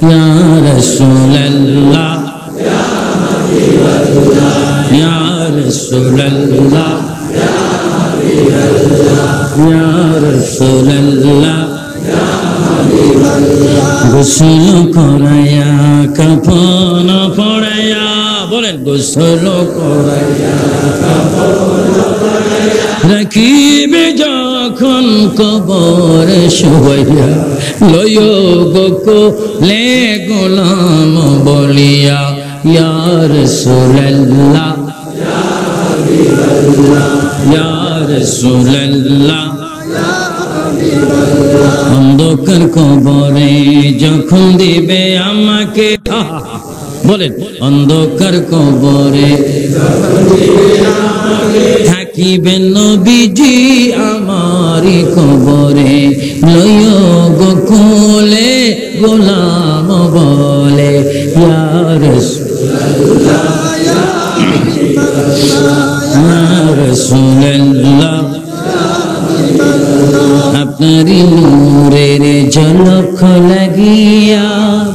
ইয়া রাসূলুল্লাহ ইয়া রাসূলুল্লাহ ইয়া রাসূলুল্লাহ গোসল করায়া কাফন পড়ায়া বলেন গোসল করায়া রাখিবে যখন কবর শুয়াইয়া লয় গোকুলে গোলাম বলিয়া ইয়া রাসূলুল্লাহ ইয়া রাসূলুল্লাহ অন্ধকার কবরে যখন দিবে আমাকে বলেন অন্ধকার কবরে থাকিবেন নবীজি আমারি কবরে লয় গোকুলে গোলাম বলে ইয়া রাসূলুল্লাহ ইয়া রাসূলুল্লাহ আপনারি নূরের ঝলক লাগিয়া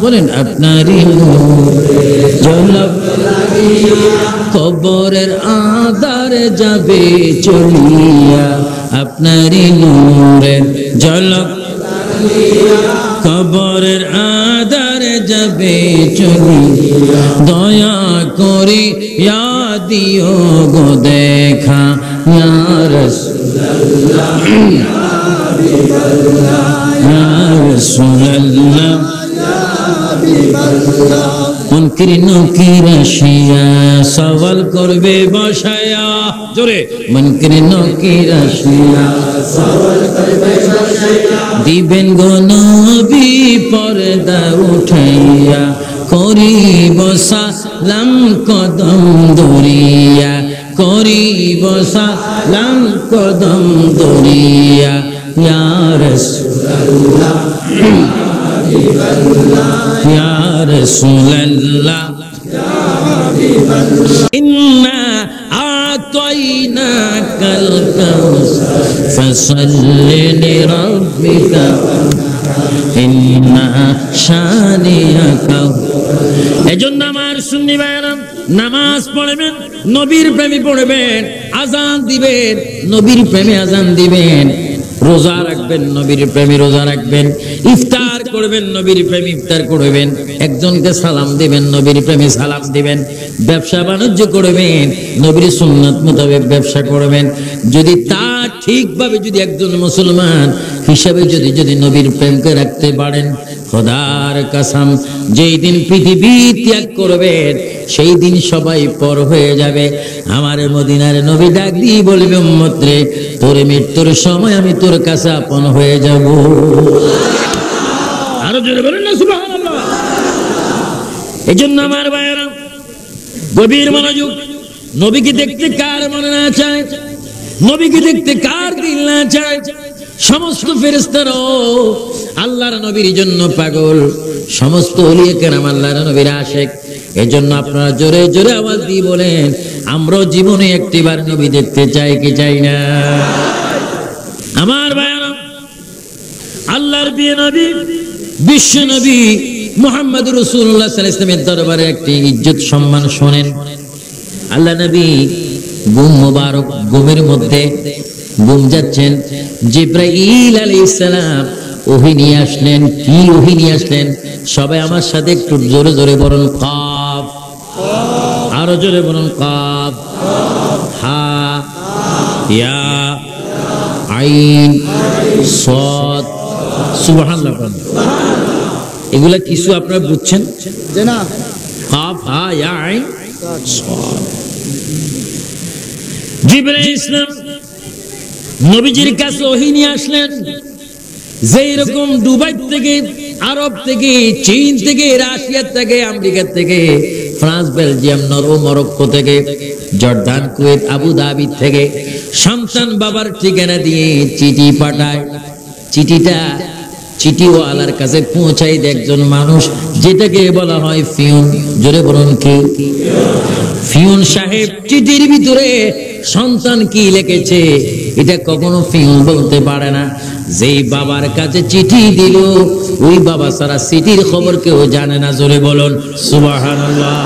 বলেন আপনারি নূরের ঝলক লাগিয়া কবরের আধার যাবে চলিয়া আপনারি নূরের ঝলক লাগিয়া কবরের আধার যাবে চলিয়া দয়া করি ইয়া দিও গো দেখা ইয়া রাসূলুল্লাহ ইয়া রাসূলুল্লাহ মুনকির নকির আসিয়া সওয়াল করবে বসায়া জোরে মুনকির নকির আসিয়া সওয়াল করবে বসায়া দিবেন গো নবী পর্দা উঠাইয়া করিব সালাম কদম ধরিয়া করিব সালাম কদম ধরিয়া ইয়া রাসূলুল্লাহ ইয়া রাসূলুল্লাহ ইন্না আতাইনাকাল কাউসার ফাসাল্লি লিরাব্বিকা ইন্না শানিয়াকা এজন্য আমার সুন্নি ভাইরা নামাজ পড়বেন নবীর প্রেমে পড়বেন আযান দিবেন নবীর প্রেমে আযান দিবেন রোজা রাখবেন নবীর প্রেমে রোজা রাখবেন ইফতার করবেন নবীর প্রেমে ইফতার করবেন একজনকে সালাম দিবেন নবীর প্রেমে সালাম দিবেন ব্যবসা বাণিজ্য করবেন নবীর সুন্নাত মোতাবেক ব্যবসা করবেন যদি তা ঠিকভাবে যদি একজন মুসলমান হিসাবে যদি নবীর প্রেমকে রাখতে পারেন খোদার কসম যেই দিন পৃথিবী ত্যাগ করবেন সেই দিন সবাই পর হয়ে যাবে আমার মদিনার নবী ডাক দিয়ে বলবে উম্মত রে তোর মৃত্যুর সময় আমি তোর কাছে আপন হয়ে যাব আরো জোরে বলেন না সুবহানাল্লাহ এজন্য আমার ভাইরা গভীর মনোযোগ নবীকে দেখতে কার মনে না চায় নবীকে দেখতে কার দিল না চায় সমস্ত ফেরেশতারাও আল্লাহর নবীর জন্য পাগল সমস্ত ওলিয়ে কেরাম আল্লাহর নবীর আশিক এজন্য আপনারা জোরে জোরে আওয়াজ দিয়ে বলেন আমরা জীবনে একটিবার নবী দেখতে চাই কি চাই না আমার ভাইরা আল্লাহর প্রিয় নবী বিশ্ব নবী মুহাম্মদুর রাসূলুল্লাহ সাল্লাল্লাহু আলাইহি ওয়াসাল্লামের দরবারে একটি ইজ্জত সম্মান শুনেন আল্লাহ নবী গুম মোবারক গুমের মধ্যে গুম যাচ্ছেন জিবরাইল আলাইহিস সালাম ওহী নিয়ে আসলেন কি ওহী নিয়ে আসলেন সবাই আমার সাথে একটু জোরে জোরে বলুন কাফ আরো জোরে বলুন কাফ হা ইয়া আইন সাদ সুবহানাল্লাহ এগুলা কিছু আপনারা বুঝছেন যে না কাফ হা ইয়া আইন সাদ জিবরাইল ইসলাম নবীজির কাছে ওহী নিয়ে আসলেন যেই রকম দুবাই থেকে আরব থেকে চীন থেকে রাশিয়া থেকে আমেরিকা থেকে ফ্রান্স বেলজিয়াম নরওয়ে মরক্কো থেকে জর্দান কুয়েত আবু ধাবি থেকে সন্তান বাবার ঠিকানা দিয়ে চিঠি পাঠায় চিঠিওয়ালার কাছে পৌঁছাই দেয় একজন মানুষ যেটাকে বলা হয় ফিউন জোরে বলুন কি ফিউন সাহেব চিঠির ভিতরে সন্তান কি লিখেছে এটা কখনো ফিউন বলতে পারে না যেই বাবার কাছে চিঠি দিল ওই বাবা সারা চিঠির খবর কেউ জানে না। জোরে বলুন সুবহানাল্লাহ।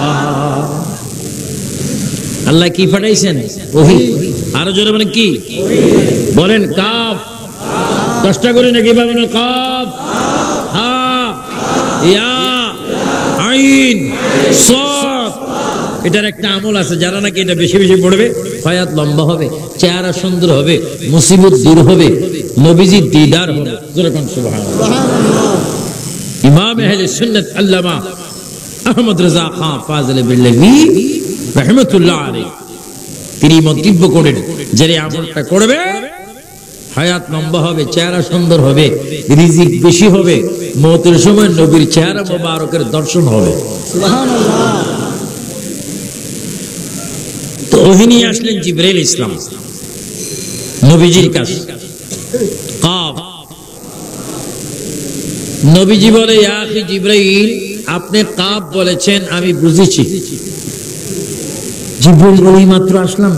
আল্লাহ কি পাঠাইছেন? ওহী। আরো জোরে বলেন কি? বলেন কাফ। কষ্ট করে নাকি বলেন কাফ, হা, ইয়া, আইন, সাদ। এটার একটা আমল আছে, যারা নাকি এটা বেশি বেশি পড়বে হায়াত লম্বা হবে, চেহারা সুন্দর হবে, মুসিবত দূর হবে, নবীজির দিদার হবে। জোরে বলেন সুবহানাল্লাহ। ইমাম আহলে সুন্নাত আল্লামা আহমদ রাজা খান ফাজিল বিল্লাহি রাহমাতুল্লাহ আলাইহি তিনি মন্তব্য করেন যে আমলটা করবে হায়াত লম্বা হবে, চেহারা সুন্দর হবে, রিজিক বেশি হবে, মওতের সময় নবীর চেহারা মোবারকের দর্শন হবে। সুবহানাল্লাহ। তো ওহী নিয়ে আসলেন জিবরাইল ইসলাম নবীজির কাছে। কাফ। নবীজি বলে, ইয়া আখি জিবরাইল, আপনি কাফ বলেছেন, আমি বুঝেছি। জিবরাইল বলে, মাত্র আসলাম,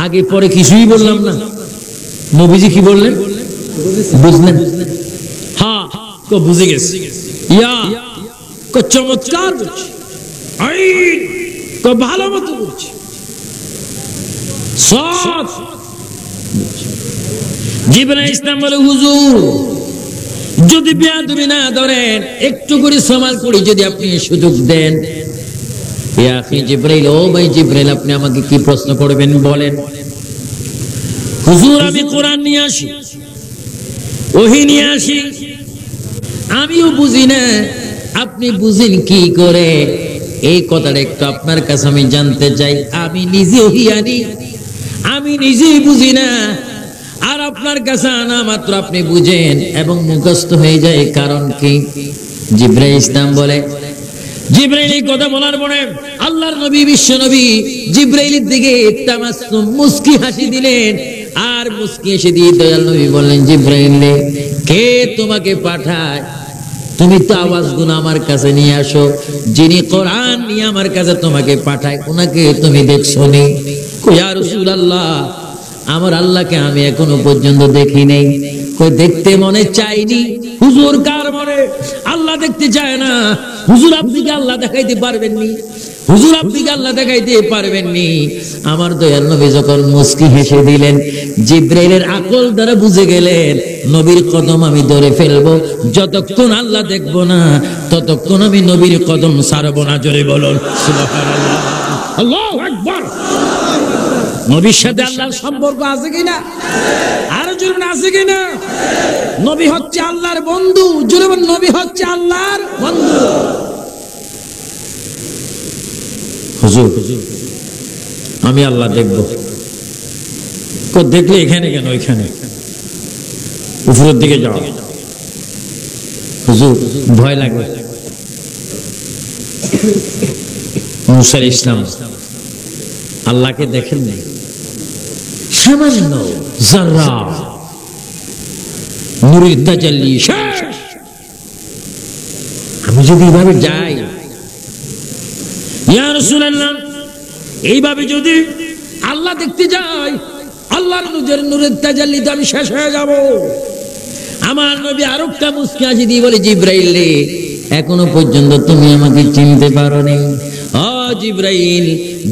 আগে পরে কিছুই বললাম না। নবীজি কি বললেন? বুঝলেন? হ্যাঁ, কো বুঝে গেছি। ইয়া, কো চমৎকার বলছি। আইন, কো ভালো মতো বলছি। সাদ। জিবরাইল ইসলাম বলে, হুজুর যদি বেয়াদবি না ধরেন, একটু করে সমাল করে যদি আপনি সুযোগ দেন। ইয়া আখি জিবরাইল, ও ভাই জিবরাইল, আপনি আমাকে কি প্রশ্ন করবেন বলেন। হুজুর আমি কোরআন নিয়ে আসি, ওহী নিয়ে আসি, আমিও বুঝি না, আপনি বুঝেন কি করে? এই কথাটা একটু আপনার কাছে আমি জানতে চাই। আমি নিজে ওহী আনি, আমি নিজেই বুঝি না, আর আপনার কাছে আনা মাত্র আপনি বুঝেন এবং মুখস্থ হয়ে যায়। কারণ কি? জিবরাইল ইসলাম বলে, জিবরাইল এই কথা বলার পরে আল্লাহর নবী, বিশ্ব নবী জিবরাইলের দিকে তামাসসুম মুস্কি হাসি দিলেন। আর মুস্কি এসে দিয়ে দয়াল নবী বললেন, জিবরাইল কে তোমাকে পাঠায়? তুমি তো আওয়াজগুলো আমার কাছে নিয়ে আসো। যিনি কোরআন নিয়ে আমার কাছে তোমাকে পাঠায়, ওনাকে তুমি দেখছো নি? ইয়া রাসূলুল্লাহ, আমার আল্লাহকে আমি এখনো পর্যন্ত দেখি নাই। কই দেখতে মনে চাইনি। হুজুর কার মনে আল্লাহ দেখতে চায় না? হুজুর আপনি কি আল্লাহ দেখাইতে পারবেননি? হুজুর আপনি কি আল্লাহ দেখাইতে পারবেননি? আমার দয়াল নবী যখন মুস্কি হেসে দিলেন, জিবরাইলের আকল দ্বারা বুঝে গেলেন নবীর কদম আমি ধরে ফেলবো। যতক্ষণ আল্লাহ দেখবো না ততক্ষণ আমি নবীর কদম ছাড়বো না। জোরে বলুন সুবহানাল্লাহ। আল্লাহু আকবার। নবীর সাথে আল্লাহর সম্পর্ক আছে কিনা? আরো জোরে আছে কিনা? নবী হচ্ছে আল্লাহর বন্ধু। জোরে বলুন, নবী হচ্ছে আল্লাহর বন্ধু। হুজুর আমি আল্লাহ দেখবো। দেখলে এখানে কেন? ওইখানে উপরের দিকে যাও। হুজুর ভয় লাগবে। মুসা ইসলাম আল্লাহকে দেখেন নাই, সামান্য যারা নূরের তাজাল্লি শেষ। আমি যদি এইভাবে যাই, ইয়া রাসূলুল্লাহ, এইভাবে যদি আল্লাহ দেখতে যাই, আল্লাহর নূরের তাজাল্লিতে আমি শেষ হয়ে যাব। আমার নবী আরেকটা মুস্কি হাসি দিয়ে বলে, জিবরাইল রে, এখনো পর্যন্ত তুমি আমাকে চিনতে পারোনি। ও জিবরাইল,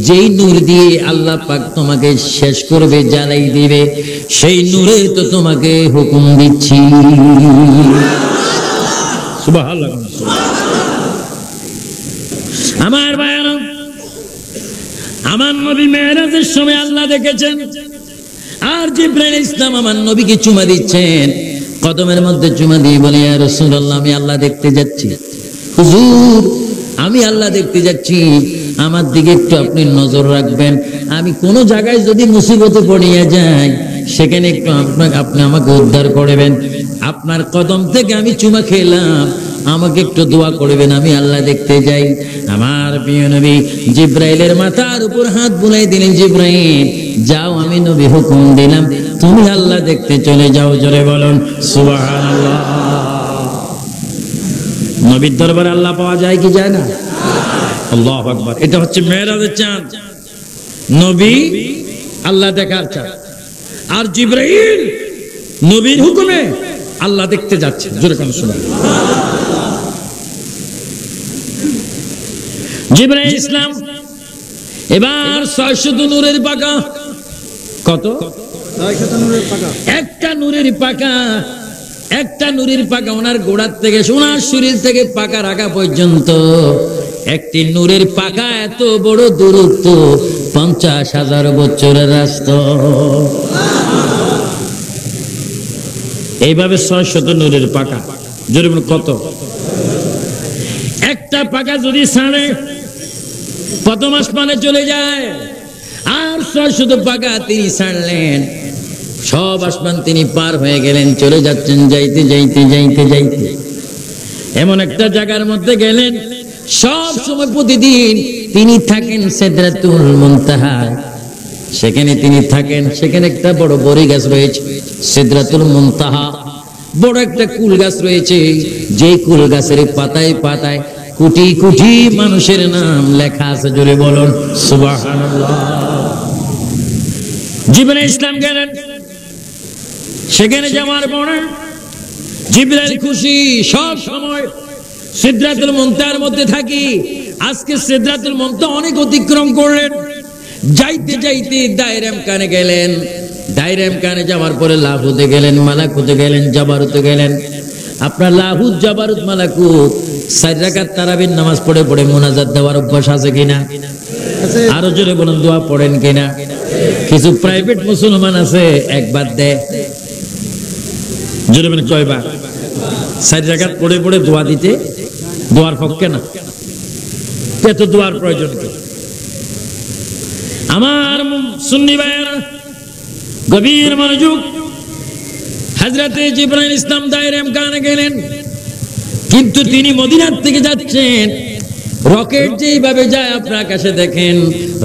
যেই নূর দিয়ে আল্লাহ পাক তোমাকে শেষ করবে, জ্বালাই দিবে, সেই নূরে তো তোমাকে হুকুম দিচ্ছি। সুবহানাল্লাহ। আমার ভাইরা, আমার নবী মেরাজের সময় আল্লাহ দেখেছেন, আর জিবরাইল ইসলাম আমার নবীকে চুমা দিচ্ছেন, কদমের মধ্যে চুমা দিয়ে বলে, ইয়া রাসূলুল্লাহ, আমি আল্লাহ দেখতে যাচ্ছি। হুজুর আমি আল্লাহ দেখতে যাচ্ছি, আমার দিকে একটু আপনি নজর রাখবেন। আমি কোন জায়গায় যদি মুসিবতে পড়িয়া যাই, সেখানে একটু আপনি আমাকে উদ্ধার করবেন। আপনার কদম থেকে আমি চুমা খেলাম, আমাকে একটু দোয়া করবেন, আমি আল্লাহ দেখতে যাই। আমার প্রিয় নবী জিবরাইলের মাথার উপর হাত বুলাই দিলেন, জিবরাইল যাও, আমি নবী হুকুম দিলাম, তুমি আল্লাহ দেখতে চলে যাও। জোরে বলুন সুবহানাল্লাহ। নবীর দরবারে আল্লাহ পাওয়া যায় কি যায় না? আল্লাহু আকবার। এটা হচ্ছে মেরাজের চাঁদ, নবী আল্লাহ দেখার চাঁদ। আর জিবরাইল নবীর হুকুমে আল্লাহ দেখতে যাচ্ছে। জোরে কান সুবহানাল্লাহ। জিবরাইল ইসলাম এবার 600 নূরের পাকা। কত? 600 নূরের পাকা। একটা নূরের পাকা, একটা নূরের পাকা ওনার গোড়ার থেকে ওনার শরীর থেকে পাকা রাখা পর্যন্ত একটি নূরের পাকা এত বড় দূরত্ব 50,000 বছরের রাস্তা। এইভাবে 600 নূরের পাকা। জোরে বলুন কত? একটা পাকা যদি ছাড়ে প্রথম আসমানে চলে যায়, আর 600 পাকা তিনি ছাড়লেন, সব আসমান তিনি পার হয়ে গেলেন, চলে যাচ্ছেন, যাইতে যাইতে যাইতে যাইতে এমন একটা জায়গার মধ্যে গেলেন সব সময় প্রতিদিন তিনি থাকেন সিদরাতুল মুনতাহা। সেখানে তিনি থাকেন, সেখানে একটা বড় বড়ি গাছ রয়েছে সিদরাতুল মুনতাহা, বড় একটা কুল গাছ রয়েছে, যে কুল গাছের পাতায় পাতায় কোটি কোটি মানুষের নাম লেখা আছে। জোরে বলুন সুবহানাল্লাহ। জিবরাইল ইসলাম গেলেন, সেখানে যাওয়ার পরে জিবরাইল খুশি, সব সময় সিদরাতুল মুনতাহার মধ্যে থাকি। আজকে সিদরাতুল মুনতাহা অনেক অতিক্রম করলেন, যাইতে যাইতে দায়রাম কানে গেলেন, দায়রাম কানে যাওয়ার পরে লাহুতে গেলেন, মালাকুতে গেলেন, জাবারুতে গেলেন। আপনার লাহুত, জাবারুত, মালাকুত 4 রাকাত তারাবির নামাজ পড়ে পড়ে মুনাজাত দেওয়ার অভ্যাস আছে কিনা? আরো জোরে বলুন, দোয়া পড়েন কিনা? কিছু প্রাইভেট মুসলমান আছে একবার দেয়। জোরে বলেন কয়বার? 4 রাকাত পড়ে পড়ে দোয়া দিতে, দোয়ার পক্ষে না। এত দোয়ার প্রয়োজন কি? আমার সুন্নি ভাইয়েরা গভীর মনোযোগ। হযরতে জিবরাইল ইসলাম দায়রাম কানে গেলেন, কিন্তু তিনি মদিনার থেকে যাচ্ছেন। রকেট যেইভাবে যায় আপনার আকাশে দেখেন,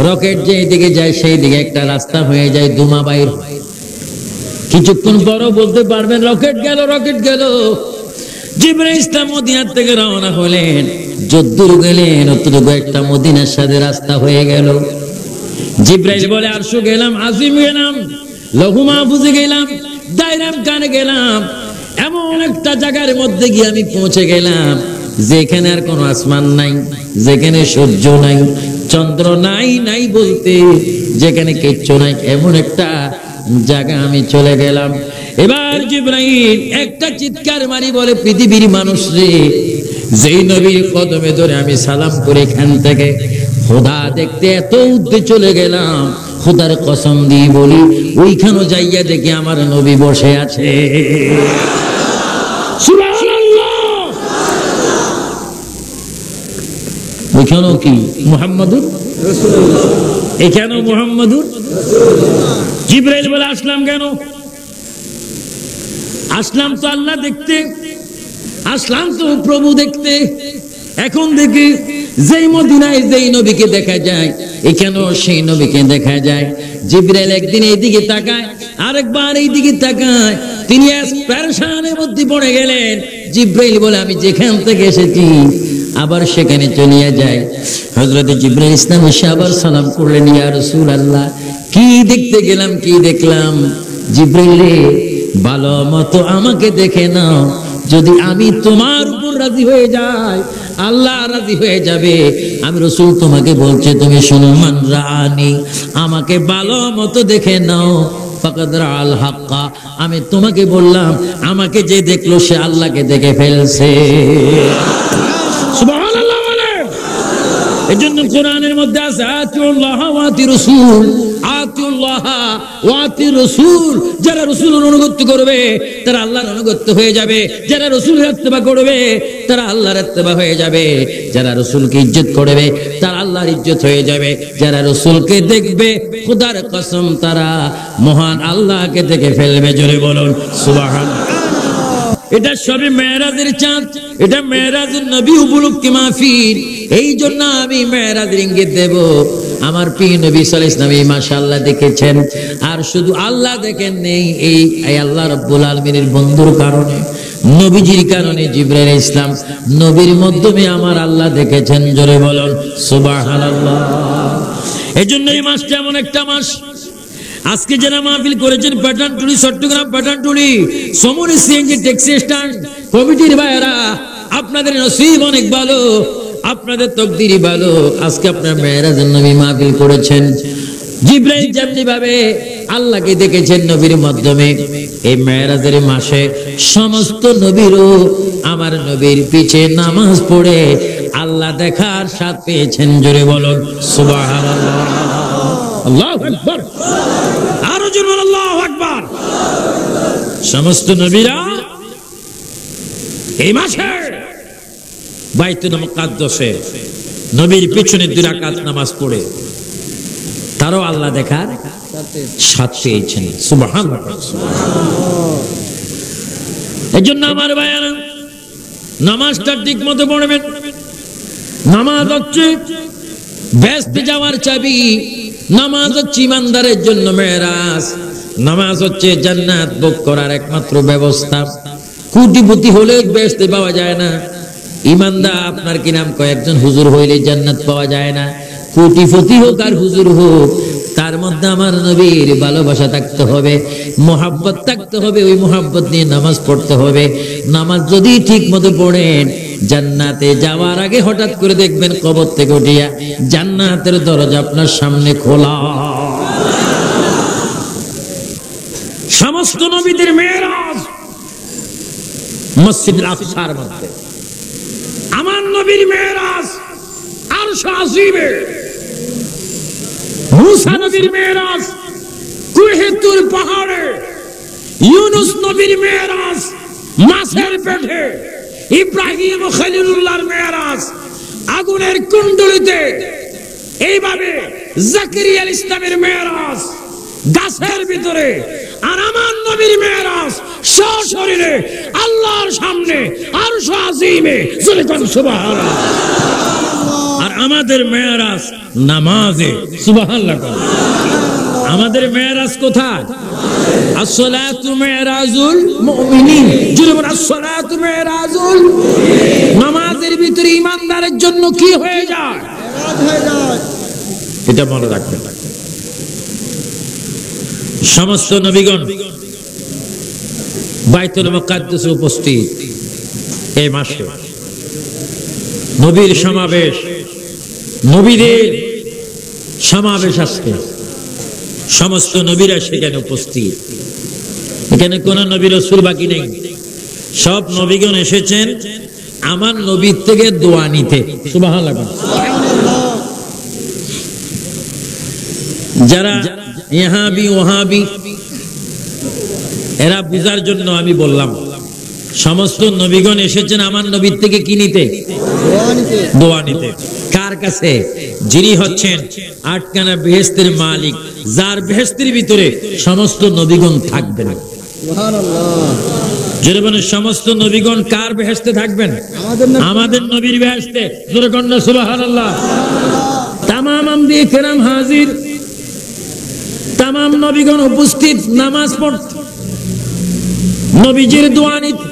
রকেট যেই দিকে যায় সেই দিকে একটা রাস্তা হয়ে যায়, ধোঁয়া বাইর। কিছুক্ষণ পর বলতে পারবেন রকেট গেল, রকেট গেল। জিবরাইল ইসলাম মদিনার থেকে রওনা হলেন, যদ্দূর গেলেন অতটুকু একটা মদিনার সাথে রাস্তা হয়ে গেল। জিবরাইল বলে আরশে গেলাম, আজিম গেলাম, লৌহ মাহফুজে গেলাম, দায়রাম কানে গেলাম, এমন একটা জায়গার মধ্যে গিয়ে আমি পৌঁছে গেলাম যেখানে আর কোনো আসমান নাই, যেখানে সূর্য নাই, চন্দ্র নাই, নাই বলতে যেখানে কিচ্ছু নাই, এমন একটা জায়গা আমি চলে গেলাম। এবার জিবরাইল একটা চিৎকার মারি বলে, পৃথিবীর মানুষ রে, যেই নবীর কদমে ধরে আমি সালাম করে এখান থেকে খোদা দেখতে এত উদ্দে চলে গেলাম, খোদার কসম দিয়ে বলি ওইখানে যাইয়া দেখি আমার নবী বসে আছে। সুবহানাল্লাহ। ওইখানেও কি মুহাম্মাদুর রাসূলুল্লাহ, এখানেও মুহাম্মাদুর রাসূলুল্লাহ। জিবরাইল বলে আসলাম কেন? আসলাম তো আল্লাহ দেখতে, আসলাম তো প্রভু দেখতে। এখন দেখি যেই মদিনায় যেই নবীকে দেখা যায়, এখানেও সেই নবীকে দেখা যায়। জিবরাইল একদিন এইদিকে তাকায়, আরেকবার এইদিকে তাকায়, তিনি পেরেশানের মধ্যে পড়ে গেলেন। জিবরাইল বলে আমি যেখান থেকে এসেছি আবার সেখানে চলিয়া যায়। হযরত জিবরাইল ইসলাম এসে আবার সালাম করলেন, ইয়া রাসূলুল্লাহ, কি দেখতে গেলাম, কি দেখলাম? জিবরাইল রে, ভালো মতো আমাকে দেখে নাও, যদি আমি তোমার উপর রাজি হয়ে যাই আল্লাহ রাজি হয়ে যাবে। আমি রাসূল তোমাকে বলছি, তুমি শোনো, মান রাআনি, আমাকে ভালো মতো দেখে নাও, ফাকাদ রাআল হাক্কা, আমি তোমাকে বললাম আমাকে যে দেখলো সে আল্লাহকে দেখে ফেলছে। সুবহানাল্লাহ বলে। এজন্য কোরআনের মধ্যে আছে আতিউল্লাহ ওয়া আতির রাসূল, আতিউল্লাহ ওয়া আতির রাসূল। যারা রাসূলের অনুগত করবে তারা আল্লাহর অনুগত হয়ে যাবে, যারা রাসূলের ইত্তেবা করবে তারা আল্লাহর ইত্তেবা হয়ে যাবে, যারা রাসূলকে ইজ্জত করবে তারা আল্লাহর ইজ্জত হয়ে যাবে, যারা রাসূলকে দেখবে খোদার কসম তারা মহান আল্লাহকে দেখে ফেলবে। জোরে বলুন সুবহানাল্লাহ। এটা সবে মেরাজের চাঁদ, এটা মেরাজের নবী উপলক্ষে মাহফিল। এই জন্য আমি মেরাজের ইঙ্গিত দেব। আমার প্রিয় নবী সাল্লাল্লাহু আলাইহি ওয়াসাল্লাম মাশাআল্লাহ দেখেছেন, আর শুধু আল্লাহ দেখেন নেই, এই আল্লাহ রাব্বুল আলামিনের বন্ধুর কারণে, নবীজির কারণে জিবরাইল ইসলাম নবীর মাধ্যমে আমার আল্লাহ দেখেছেন। জোরে বলুন সুবহানাল্লাহ। এজন্য এই মাসটা এমন একটা মাস, আজকে যারা মাহফিল করেছেন পাঠানটুলি, চট্টগ্রাম পাঠানটুলি, সমুদ্র সিএনজি ট্যাক্সি স্ট্যান্ড কমিটির ভাইয়েরা, আপনাদের নসিব অনেক ভালো, আপনাদের তকদিরই ভালো। আজকে আপনার মেরাজের নবী মাহফিল করেছেন। জিবরাইল যেমনি ভাবে আল্লাহকে দেখেছেন নবীর মাধ্যমে, এই মেরাজের মাসে সমস্ত নবীরও আমার নবীর পিছে নামাজ পড়ে আল্লাহ দেখার স্বাদ পেয়েছেন। জোরে বলুন সুবহানাল্লাহ, আল্লাহু আকবার, আরো জোরে বলুন আল্লাহু আকবার। সমস্ত নবীরা এই মাসে বাইতুল মুকাদ্দাসে নবীর পিছনে 2 রাকাত নামাজ পড়ে তারও আল্লাহ দেখার স্বাদ পেয়েছেন। সুবহানাল্লাহ। এজন্য আমার ভাইয়েরা নামাজটা ঠিক মতো পড়বেন। নামাজ হচ্ছে বেহেশতে যাওয়ার চাবি, নামাজ হচ্ছে ইমানদারের জন্য মেরাজ, নামাজ হচ্ছে জান্নাত ভোগ করার একমাত্র ব্যবস্থা। কোটিপতি হলে বেহেশতে পাওয়া যায় না। ইমানদার আপনার কি নাম কয়েকজন হুজুর হইলে জান্নাত পাওয়া যায় না। কোটিপতি হোক আর হুজুর হোক, তার মধ্যে আমার নবীর ভালোবাসা থাকতে হবে, মোহাব্বত থাকতে হবে। ওই মোহাব্বত নিয়ে নামাজ পড়তে হবে। নামাজ যদি ঠিক মতো পড়েন, জান্নাতে যাওয়ার আগে হঠাৎ করে দেখবেন কবর থেকে উঠিয়া জান্নাতের দরজা আপনার সামনে খোলা। সমস্ত নবীদের মেরাজ মসজিদুল আকসার মধ্যে, আমার নবীর মেরাজ আরশ আজিমে, মুসা নবীর মেরাজ কুহে তুর পাহাড়ে, ইউনুস নবীর মেরাজ মাছের পেটে, ইব্রাহিম ও খলিলুল্লাহর মেরাজ আগুনের কুণ্ডলিতে, এইভাবে জাকারিয়া ইসলামের মেরাজ গাছের ভিতরে, আর আমার নবীর মেরাজ সশরীরে আল্লাহর সামনে আরশ আজিমে। সুবহানাল্লাহ। আর আমাদের মেরাজ নামাজে। সুবহানাল্লাহ। আমাদের মেরাজ কোথায়? আসসালাতু মিরাজুল মুমিনিন। জোরে বলুন আসসালাতু মিরাজুল। নামাজের ভিতরে ইমানদারের জন্য কি হয়ে যায়? মেরাজ হয়ে যায়। এটা মনে রাখবেন। সমস্ত নবীগণ বাইতুল মুকাদ্দাসে উপস্থিত এই মাসে। নবীর সমাবেশ, নবীদের সমাবেশ আজকে। সমস্ত নবীরা সেখানে উপস্থিত। এখানে কোন নবী রাসূল বাকি নেই। সব নবীগণ এসেছেন আমার নবীর থেকে দোয়া নিতে। সুবহানাল্লাহ। যারা ইহাবি ওহাবি এরা বুঝার জন্য আমি বললাম, সমস্ত নবীগণ এসেছেন আমার নবীর থেকে কি নিতে? দোয়া নিতে। কার কাছে? যিনি হচ্ছেন 8খানা বেহেশতের মালিক, যার বেহেশতের ভিতরে সমস্ত নবীগণ থাকবেন। সুবহানাল্লাহ। জোরে বলেন সমস্ত নবীগণ কার বেহেশতে থাকবেন? আমাদের নবীর বেহেশতে। জোরে বলেন সুবহানাল্লাহ। তামাম আম্বিয়া কেরাম হাজির, তামাম নবীগণ উপস্থিত নামাজ পড়তে, নবীজির দোয়া নিতে।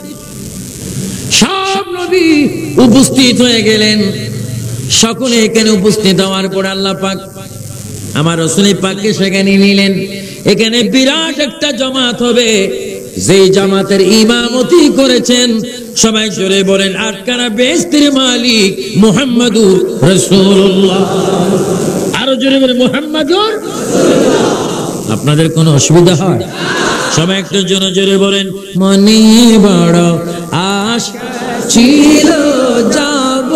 সব নবী উপস্থিত হয়ে গেলেন। সকলে এখানে উপস্থিত হওয়ার পর আল্লাহ পাক আমার রাসূল পাককে সেখানে নিলেন। এখানে বিরাট একটা জামাত হবে, যেই জামাতের ইমামতি করেছেন, সবাই জোরে বলেন 8খানা বেহেশতের মালিক মুহাম্মাদুর রাসূলুল্লাহ। আরো জোরে বলেন মুহাম্মাদুর রাসূলুল্লাহ। আপনাদের কোনো অসুবিধা হয়? সবাই একটু জোরে বলেন মনে বড় আশা ছিল যাব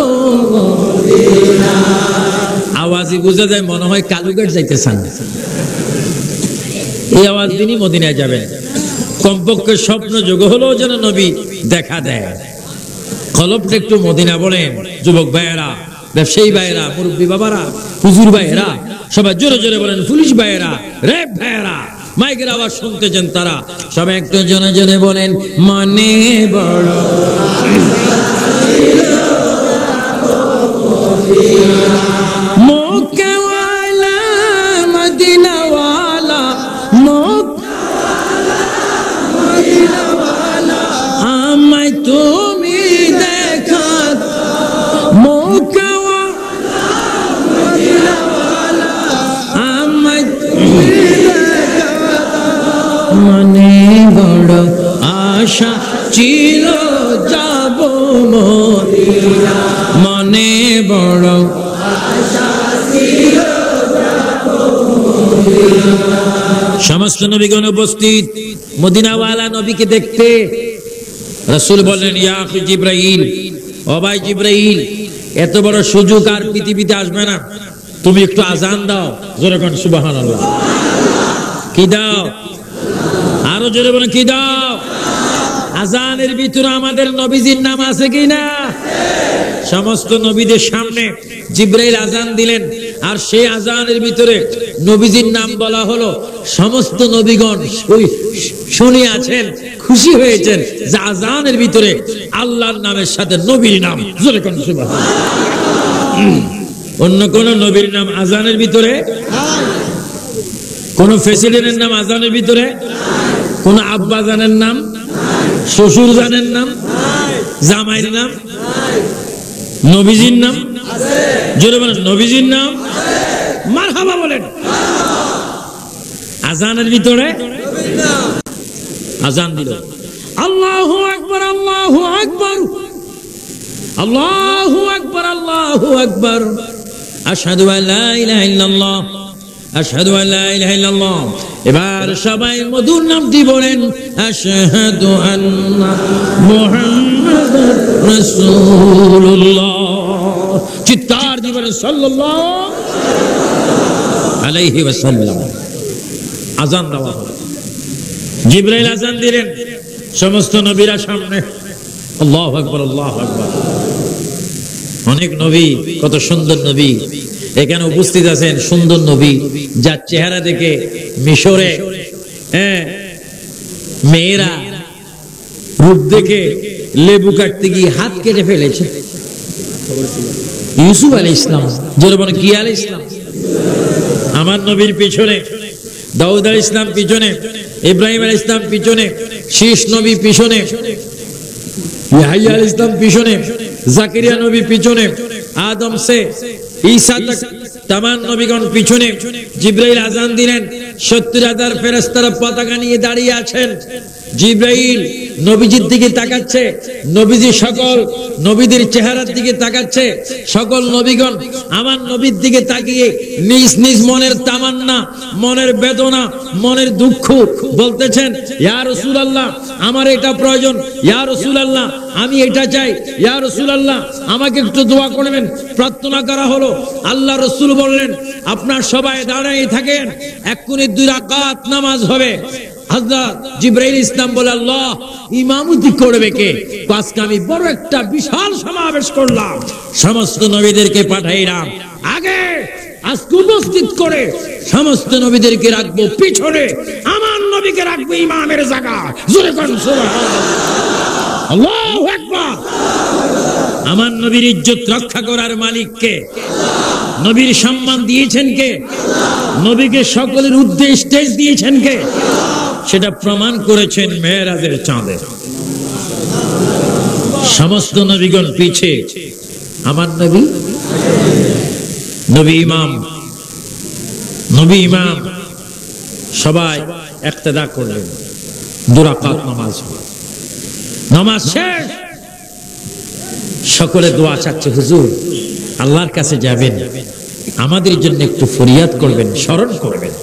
মদিনা। আওয়াজই বোঝা যায় মনে হয় কালুঘাট যাইতেছেন। এই আওয়াজ দিনই মদিনায় যাবেন। কমপক্ষে স্বপ্ন যোগ হলো যেন নবী দেখা দেয়। কলবটা একটু মদিনা বলেন। যুবক ভাইয়েরা, ব্যবসায়ী ভাইয়েরা, মুরব্বী বাবারা, হুজুর ভাইয়েরা, সবাই জোরে জোরে বলেন। পুলিশ ভাইয়েরা, র্যাব ভাইয়েরা, মাইকের আওয়াজ শুনতেছেন তারা, সবাই একটু জনে জনে বলেন মনে বড় মক্কাওয়ালা মদিনাওয়ালা, মদিনাওয়ালা আমায় তুমি দেখা, মক্কাওয়ালা মদিনাওয়ালা আমায় তুমি দেখা। যাব মদিনা মনে বড় সমস্ত নবীগণ উপস্থিত মদিনাওয়ালা নবীকে দেখতে। রাসূল বললেন ইয়া আখি জিবরাইল, ও ভাই জিবরাইল, এত বড় সুযোগ আর পৃথিবীতে আসবে না, তুমি একটু আজান দাও। জোরে কোন সুবহানাল্লাহ। কি দাও? আরো জোরে বলেন কি দাও? আজানের ভিতরে আমাদের নবীজির নাম আছে কিনা? সমস্ত নবীদের সামনে জিবরাইল আজান দিলেন, আর সেই আজানের ভিতরে নবীজির নাম বলা হলো। সমস্ত নবীগণ শুনে আছেন, খুশি হয়েছেন যে আজানের ভিতরে আল্লাহর নামের সাথে নবীর নাম। জোরে কোন সুবহানাল্লাহ। অন্য কোন নবীর নাম আজানের ভিতরে, কোন প্রেসিডেন্টের নাম আজানের ভিতরে, কোন আব্বা জানের নাম, শ্বশুর জানের নাম, জামাইয়ের নাম, নবীজির নাম। জোরে বলেন নবীজির নাম। মারহাবা বলেন। আজানের ভিতরে আজান দিল, আল্লাহু আকবার, আল্লাহু আকবার, আল্লাহু আকবার, আল্লাহু আকবার, আশহাদু আল্লা ইলাহা ইল্লাল্লাহ, আশহাদু আল্লা ইলাহা ইল্লাল্লাহ। এবার সবাই মধুর নামটি বলেন, আশহাদু আন্না মুহাম্মাদার রাসূলুল্লাহ। চিৎকার দিয়ে বলেন সাল্লাল্লাহু আলাইহি ওয়াসাল্লাম। আজান দেওয়া হলো, জিবরাইল আজান দিলেন, সমস্ত নবীরা সামনে। আল্লাহু আকবার, আল্লাহু আকবার। অনেক নবী, কত সুন্দর নবী এখানে উপস্থিত আছেন। সুন্দর নবী যার চেহারা দেখে মিশরে মেয়েরা রূপ দেখে লেবু কাটতে গিয়ে হাত কেটে ফেলেছে। ইউসুফ আলাইহিস সালাম। জোরে বলেন কি আলাইহিস সালাম। আমার নবীর পিছনে দাউদ আলাইহিস সালাম পিছনে, ইব্রাহিম আলাইহিস সালাম পিছনে, শীষ নবী পিছনে, ইয়াহইয়া আলাইহিস সালাম পিছনে, জাকারিয়া নবী পিছনে, আদম সে ঈসা তক তামাম নবীগণ পিছনে। জিবরাইল আজান দিলেন, ৭০,০০০ ফেরেশতারা পতাকা নিয়ে দাঁড়িয়ে আছেন। জিবরাইল নবীজির দিকে তাকাচ্ছে, নবীজি সকল নবীদের চেহারার দিকে তাকাচ্ছে। সকল নবীগণ আমার নবীর দিকে তাকিয়ে নিজ নিজ মনের তামান্না, মনের বেদনা, মনের দুঃখ বলতেছেন, ইয়া রাসূলুল্লাহ আমার এটা প্রয়োজন, ইয়া রাসূলুল্লাহ আমি এটা চাই, ইয়া রাসূলুল্লাহ আমাকে একটু দোয়া করবেন। প্রার্থনা করা হলো। আল্লাহ রাসূল বললেন, আপনার সবাই দাঁড়িয়ে থাকেন, এক্ষুনি 2 রাকাত নামাজ হবে। হযরত জিবরাইল ইসলাম বলে, আল্লাহ ইমামতি করবে কে? আজকে আমি বড় একটা বিশাল সমাবেশ করলাম, সমস্ত নবীদেরকে পাঠাইলাম আগে, আজকে উপস্থিত করে সমস্ত নবীদেরকে রাখবো পিছনে, আমার নবীকে রাখবো ইমামের জায়গা। জোরে কোন সুবহানাল্লাহ, আল্লাহু আকবার। আমার নবীর ইজ্জত রক্ষা করার মালিক কে? নবীর সম্মান দিয়েছেন কে? নবীকে সকলের উদ্দেশ্যে স্টেজ দিয়েছেন কে? সেটা প্রমাণ করেছেন মেরাজের চাঁদে। সমস্ত নবীগণ পিছে, আমার নবী নবী ইমাম, নবী ইমাম। সবাই ইক্তেদা করলেন, 2 রাকাত নামাজ। নামাজ শেষ, সকলে দোয়া চাচ্ছে, হুজুর আল্লাহর কাছে যাবেন, আমাদের জন্য একটু ফরিয়াদ করবেন, স্মরণ করবেন।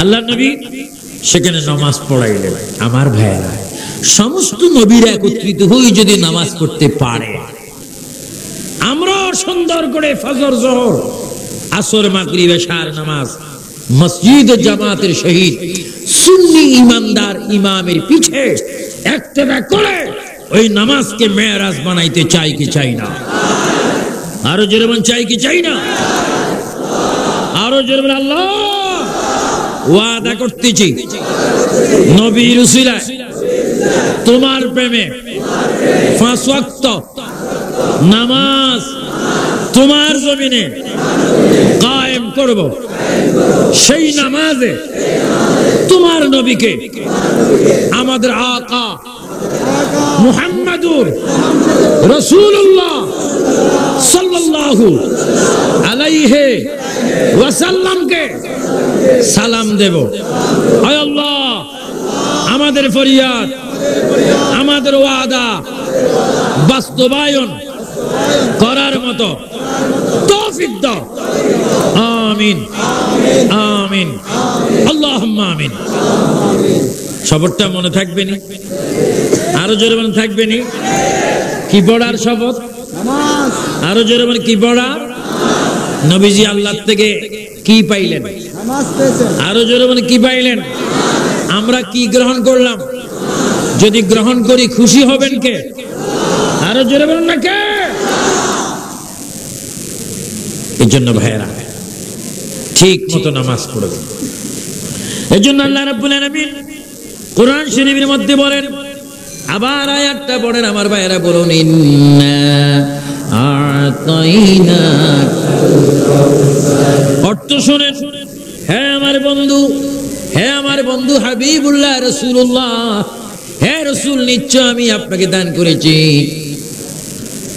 আল্লাহ নবী সেখানে নামাজ পড়াইলেন। আমার ভাইয়েরা, সমস্ত নবীরা একত্রিত হয়ে যদি নামাজ পড়তে পারে, আমরা সুন্দর করে ফজর, যোহর, আসর, মাগরিব, এশার নামাজ মসজিদ জামাতের সহিত সুন্নি ইমানদার ইমামের পিছে ইক্তেদা করে ওই নামাজকে মেরাজ বানাইতে চাই কি চাই না? আরো জোরে বলেন চাই কি চাই না? আরো জোরে বলেন আল্লাহ। ওয়াদা করতেছি নবীর উসিলায় তোমার প্রেমে 5 ওয়াক্ত নামাজ তোমার জমিনে কায়েম করব। সেই নামাজে তোমার নবীকে, আমাদের আকা মুহাম্মাদুর রাসূলুল্লাহ সাল্লাল্লাহু আলাইহি ওয়াসাল্লামকে সালাম দেব। আয় আল্লাহ, আমাদের ফরিয়াদ আমাদের ওয়াদা বাস্তবায়ন করার মতো তৌফিক দাও। আমিন আমিন আল্লাহুম্মা আমিন। শপথটা মনে থাকবে নি? আরো জোরে মনে থাকবে নি? কি পড়ার শপথ? আরো জোরে মানে কি পড়া? নবীজি আল্লাহ থেকে কি পাইলেন? আরো জোরে মানে কি পাইলেন? আমরা কি গ্রহণ করলাম? যদি গ্রহণ করি খুশি হবেন কে? আরো জোরে বলুন না কে? এই জন্য ভাইয়েরা ঠিক মতো নামাজ পড়বেন। এই জন্য আল্লাহ রাব্বুল আলামিন কোরআন শরীফের মধ্যে বলেন, আবার আয়াতটা পড়েন আমার ভাইয়েরা, বলুন ইন্না আতাইনা। অর্থ শুনেন, হ্যাঁ আমার বন্ধু, হ্যাঁ আমার বন্ধু হাবিবুল্লাহ রাসূলুল্লাহ, হ্যাঁ রাসূল, নিশ্চয় আমি আপনাকে দান করেছি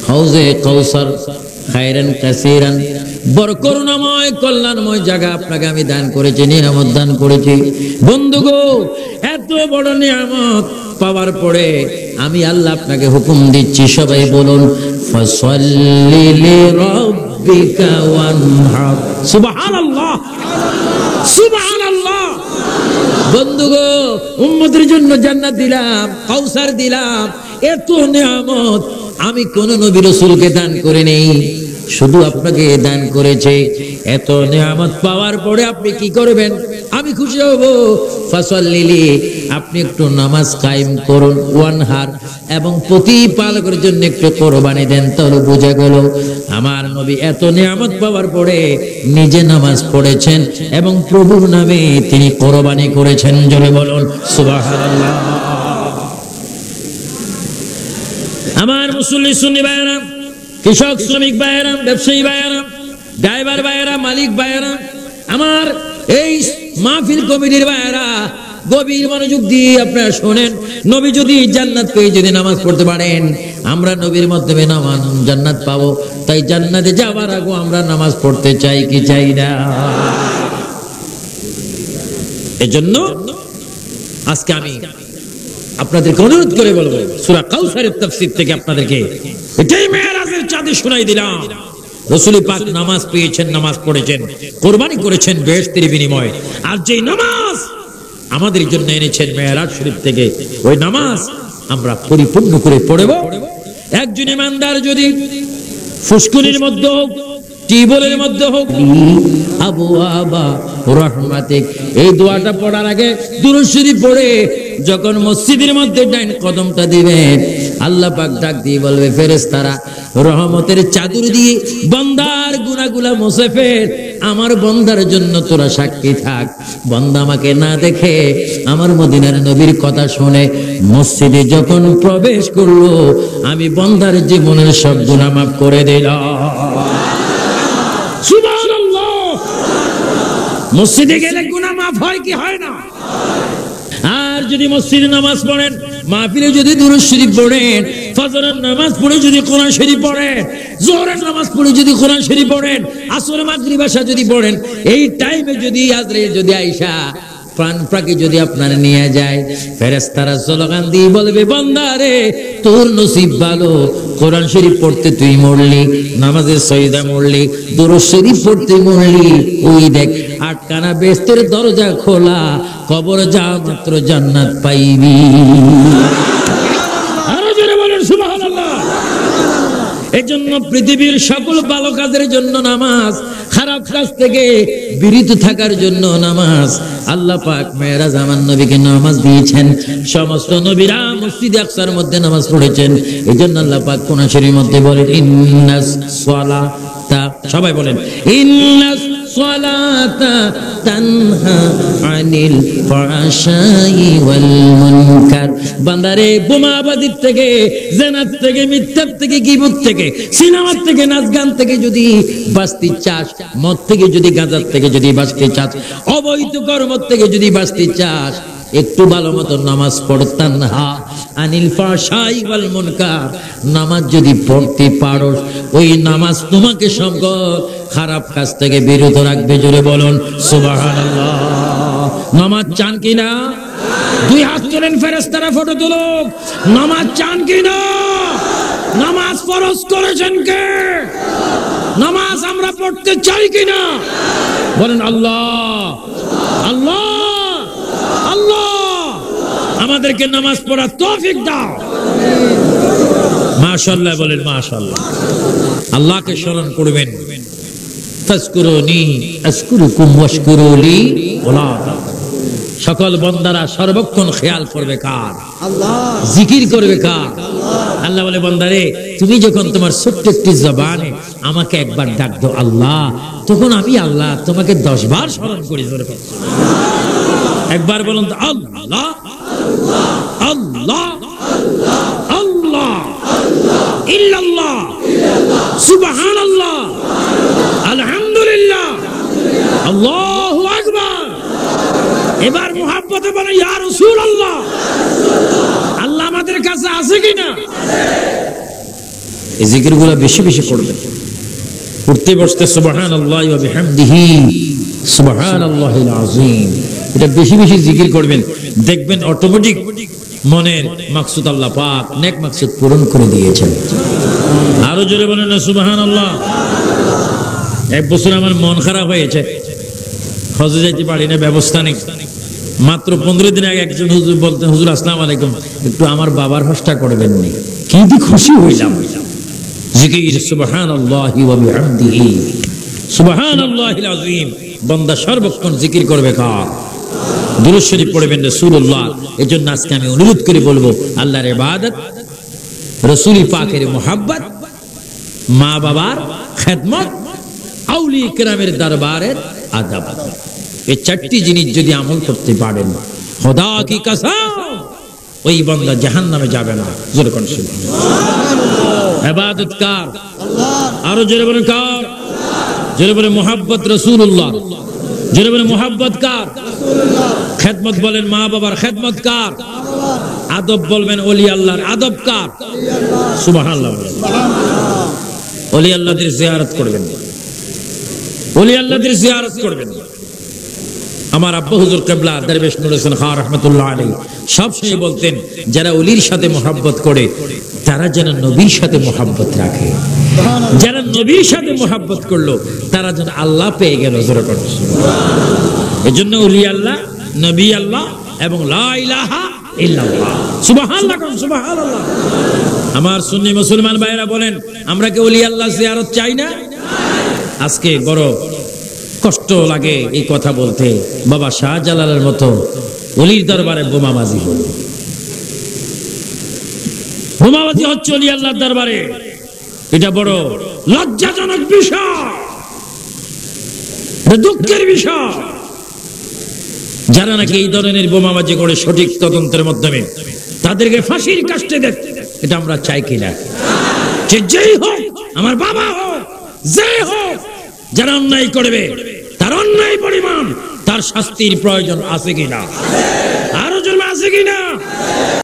হাউজে কাউসার, খায়রান কাসীরান, বড় করুণাময় কল্যাণময় জায়গা আপনাকে আমি দান করেছি, নিয়ামত দান করেছি। বন্ধু গো, এত বড় নিয়ামত পাওয়ার পরে আমি আল্লাহ আপনাকে হুকুম দিচ্ছি, সবাই বলুন ফাসাল্লি লিরাব্বিকা ওয়ানহার। সুবহানাল্লাহ সুবহানাল্লাহ। বন্ধু গো, উম্মতের জন্য জান্নাত দিলাম, কাউসার দিলাম, এত নিয়ামত আমি কোন নবী রাসূলকে দান করে নেই, শুধু আপনাকে দান করেছে। এত নিয়ামত পাওয়ার পরে আপনি কি করবেন? আমি খুশি হব। ফাসাল্লি, আপনি একটু নামাজ কায়েম করুন, ওয়ানহার, এবং প্রতিপালকের জন্য একটু কোরবানি দেন। তাহলে বোঝা গেল আমার নবী এত নিয়ামত পাওয়ার পরে নিজে নামাজ পড়েছেন এবং প্রভুর নামে তিনি কোরবানি করেছেন। জোরে বলুন সুবহানাল্লাহ। আমার মুসল্লি সুন্নি ভাইয়েরা, কৃষক শ্রমিক ভাইয়েরা, ব্যবসায়ী ভাইয়েরা, ড্রাইভার ভাইয়েরা, মালিক ভাইয়েরা, আমার এই মাহফিল কমিটির ভাইয়েরা, গভীর মনোযোগ দিয়ে আপনারা শোনেন। নবী যদি জান্নাত পেয়ে যদি নামাজ পড়তে পারেন, আমরা নবীর মাধ্যমে জান্নাত পাবো। তাই জান্নাতে যাওয়ার আগে আমরা নামাজ পড়তে চাই কি চাই না? এজন্য আজকে আমি আপনাদেরকে অনুরোধ করে বলবো, সূরা কাউসারের তাফসীর থেকে আপনাদেরকে এটাই মেরাজের চাঁদে শোনাই দিলাম। রাসূল পাক নামাজ পেয়েছেন, নামাজ পড়েছেন, কোরবানি করেছেন বেহেশতের বিনিময়ে। আর যেই নামাজ আমাদের জন্য এনেছেন মেরাজ শরীফ থেকে, ওই নামাজ আমরা পরিপূর্ণ করে পড়ব। একজন ইমানদার যদি ফুসকুনির মধ্যে হোক, টিউবওয়েলের মধ্যে হোক, আবওয়াবা রাহমাতিক, এই দোয়াটা পড়ার আগে দুরূদ শরীফ পড়ে যখন মসজিদের মধ্যে ডাইন কদমটা দিবেন, আল্লাহ পাক ডাক দিয়ে বলবে, ফেরেশতারা রহমতের চাদর দিয়ে বান্দার গুনাহগুলো মুছে ফেল, আমার বান্দার জন্য তোরা সাক্ষী থাক। বান্দা আমাকে না দেখে আমার মদিনার নবীর কথা শুনে মসজিদে যখন প্রবেশ করলো, আমি বান্দার জীবনের সব গুনাহ মাফ করে দিলাম। সুবহানাল্লাহ। মসজিদে গেলে গুনাহ মাফ হয় কি হয় না? আর যদি মসজিদে নামাজ পড়েন, মাহফিলে যদি দুরূদ শরীফ পড়েন, ফজরের নামাজ পড়ে যদি কোরআন শরীফ পড়েন, যোহরের নামাজ পড়ে যদি কোরআন শরীফ পড়েন, আসর মাগরিব এশা যদি পড়েন, এই টাইমে যদি আজরে যদি আয়েশা প্রাণ পাখি যদি আপনার নিয়ে যায়, ফেরেশতারা স্লোগান দিয়ে বলবে, বান্দা রে তোর নসিব ভালো, কোরআন শরীফ পড়তে তুই মরলি, নামাজে সজদা মরলি, দুরূদ শরীফ পড়তে মরলি, ওই দেখ আটখানা বেহেশতের দরজা খোলা, কবর যা মাত্র জান্নাত পাইবি। আরো জোরে বলেন সুবহানাল্লাহ। এজন্য পৃথিবীর সকল ভালো কাজের জন্য নামাজ, খারাপ কাজ থেকে বিরত থাকার জন্য নামাজ। আল্লাহ পাক মেরাজ আমার নবীকে নামাজ দিয়েছেন, সমস্ত নবীরা মসজিদে আকসার মধ্যে নামাজ পড়েছেন। এজন্য আল্লাহ পাক কোরআন শরীফের মধ্যে বলেন, ইন্নাস সালাতা, সবাই বলেন ইন্নাস সালাতা তানহা আনিল ফাহশাই ওয়াল মুনকার। বান্দারে বোমাবাজির থেকে, জিনাত থেকে, মিথ্যার থেকে, গীবত থেকে, সিনেমার থেকে, নাচ গান থেকে যদি বাঁচতে চাস, মদ থেকে যদি, গাঁজার থেকে যদি বাঁচতে চাস, অবৈধ কর্ম থেকে যদি বাঁচতে চাস, একটু ভালো মতো নামাজ পড়তাম না, আনিল ফাহশাই ওয়াল মুনকার, নামাজ যদি পড়তে পারো, ওই নামাজ তোমাকে সকল খারাপ কাজ থেকে বিরত রাখবে। জোরে বলুন সুবহানাল্লাহ। নামাজ চান কিনা? দুই হাত তোলেন, ফেরেশতারা ফটো তুলুক। নামাজ চান কিনা? নামাজ ফরজ করেছেন কে? নামাজ আমরা পড়তে চাই কিনা? বলেন আল্লাহ, আল্লাহ, আল্লাহ আমাদেরকে নামাজ পড়ার তৌফিক দাও। মাশাআল্লাহ বলেন মাশাআল্লাহ। আল্লাহকে স্মরণ করবেন। ফাজকুরুনি আযকুরুকুম ওয়াশকুরুলি ওয়ালা তাকফুরুন। সকল বান্দারা সর্বক্ষণ খেয়াল করবে কার? আল্লাহ। জিকির করবে কার? আল্লাহ বলে, বান্দারে তুমি যখন তোমার ছোট্ট একটি জবানে আমাকে একবার ডাক দাও আল্লাহ, তখন আমি আল্লাহ তোমাকে 10 বার স্মরণ করি। একবার বলুন তো, আল্লাহ আল্লাহ আল্লাহ ইল্লাল্লাহ সুবহানাল্লাহ আলহামদুলিল্লাহ আল্লাহু আকবার। এবার মুহাব্বতে বলে ইয়া রাসূলুল্লাহ। আল্লাহ আমাদের কাছে আছে কিনা? এই জিকিরগুলো বেশি বেশি করবেন। উঠতে বসতে সুবহানাল্লাহি ওয়া বিহামদিহি সুবহানাল্লাহিল আযীম, এটা বেশি বেশি জিকির করবেন। দেখবেন অটোমেটিক মনের মাকসুদ আল্লাহ পাক নেক মাকসুদ পূরণ করে দিয়েছেন। আরো জোরে বলেন না সুবহানাল্লাহ। এক বছর আমার মন খারাপ হয়েছে, হজে যাইতে পারি না, ব্যবস্থা নেই। মাত্র 15 দিন আগে একজন হুজুর বলতেন, হুজুর আসসালামু আলাইকুম, একটু আমার বাবার হজটা করবেন নি। কি খুশি হইলাম। জিকির সুবহানাল্লাহি ওয়া বিহামদিহি সুবহানাল্লাহিল আযীম। বান্দা সর্বক্ষণ জিকির করবে কার? দুরূদ শরীফ পড়বেন রাসূলুল্লাহ। এজন্য আজকে আমি অনুরোধ করে বলবো, আল্লাহর ইবাদত, রাসূল পাকের মুহাব্বত, মা বাবার খেদমত, আউলিয়া কেরামের দরবারের আদব, এই 4টি জিনিস যদি আমল করতে পারেন, খোদা কি কসম ওই বান্দা জাহান্নামে যাবে না। জোরে কোন সুবহানাল্লাহ। ইবাদত কার? আল্লাহ। আরো জোরে বলেন কার? জোরে বলেন মুহাব্বত রাসূলুল্লাহ। জোরে বলেন মুহাব্বত কার? রাসূলুল্লাহ। খেদমত বলেন মা বাবার খেদমত কার? আদব বলবেন ওলি আল্লাহর আদব কার? সুবহানাল্লাহ। ওলি আল্লাহদের জিয়ারত করবেন, ওলি আল্লাহদের জিয়ারত করবেন। আমার আব্বা হুজুর কিবলা দরবেশ নূর হোসেন খান রাহমাতুল্লাহ আলাইহি সবসময় বলতেন, যারা ওলির সাথে মহব্বত করে তারা যেন নবীর সাথে মহব্বত রাখে। যারা নবীর সাথে মহব্বত করলো তারা যেন আল্লাহ পেয়ে গেল। এজন্য ওলি আল্লাহ, নবী আল্লাহ এবং লা ইলাহা ইল্লাল্লাহ। সুবহানাল্লাহ, সুবহানাল্লাহ। আমার সুন্নি মুসলমান ভাইরা বলেন, আমরা কি ওলি আল্লাহ জিয়ারত চাই না? আজকে বড় কষ্ট লাগে এই কথা বলতে। বাবা শাহজালালের মতো ওলির দরবারে বোমাবাজি হলো। বোমাবাজি হচ্ছে ওলি আল্লাহর দরবারে। এটা বড় লজ্জাজনক বিষয়, দুঃখের বিষয়। যারা নাকি এই ধরনের বোমাবাজি করে সঠিক তদন্তের মাধ্যমে তাদেরকে ফাঁসির কাস্টে দেয়, এটা আমরা চাই কিনা? যেই হোক, আমার বাবা হোক, যে হোক, যারা অন্যায় করবে তার অন্যায় পরিমাণ তার শাস্তির প্রয়োজন আছে কিনা? আরো জন্ম আছে কিনা?